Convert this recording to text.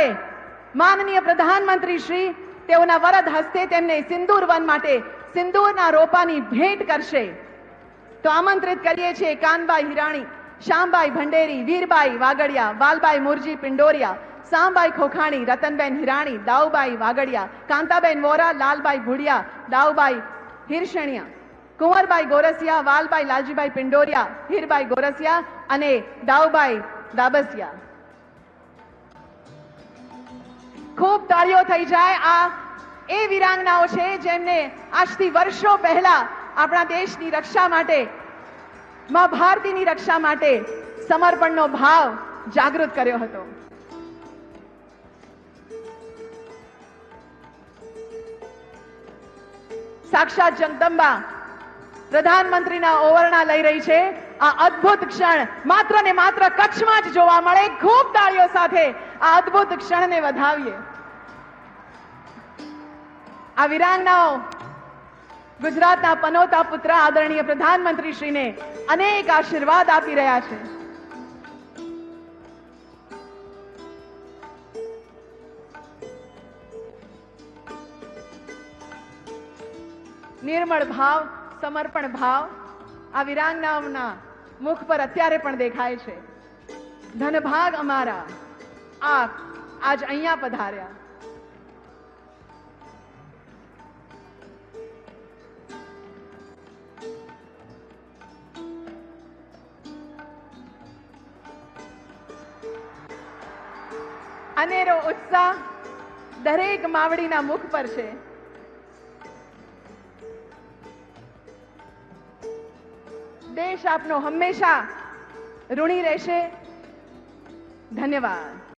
ત્યારે માનનીય પ્રધાનમંત્રી શ્રી તેઓના વરદ હસ્તે તેમને સિંદૂર વન માટે સિંદૂરના રોપાની ભેટ કરશે. તો આમંત્રિત કરીએ છીએ કાનબાઈ હિરાણી, શ્યામબાઈ ભંડેરી, વીરબાઈ વાગડિયા, વાલબાઈ મુરજી પિંડોરિયા, સામબાઈ ખોખાણી, રતનબેન હિરાણી, દાઉબાઈ વાગડિયા, કાંતાબેન વોરા, લાલબાઈ ભુડિયા, દાઉબાઈ હિરશણિયા, કુંવરબાઈ ગોરસિયા, વાલબાઈ લાલજીભાઈ પિંડોરિયા, હીરબાઈ ગોરસિયા અને દાઉબાઈ દાબસિયા. ખૂબ તાળીઓ થઈ જાય. આ એ વીરાંગનાઓ છે જેમને આજથી વર્ષો પહેલા આપણા દેશની રક્ષા માટે, મા ભારતીની રક્ષા માટે સમર્પણનો ભાવ જાગૃત કર્યો હતો. સાક્ષાત જગદંબા પ્રધાનમંત્રીના ઓવરણા લઈ રહી છે. આ અદ્ભુત ક્ષણ માત્ર ને માત્ર કચ્છમાં જ જોવા મળે. ખૂબ તાળીઓ સાથે આ અદ્ભુત ક્ષણને વધાવીએ. આ વીરાંગનાઓ ગુજરાતના પનોતા પુત્ર આદરણીય પ્રધાનમંત્રી શ્રીને અનેક આશીર્વાદ આપી રહ્યા છે. નિર્મળ ભાવ, સમર્પણ ભાવ આ વીરાંગનાઓના મુખ પર અત્યારે પણ દેખાય છે. ધનભાગ અમારા આપ આજ અહીંયા પધાર્યા. અનેરો ઉત્સાહ દરેક માવડીના મુખ પર છે. દેશ આપનો હંમેશા ઋણી રહેશે. ધન્યવાદ.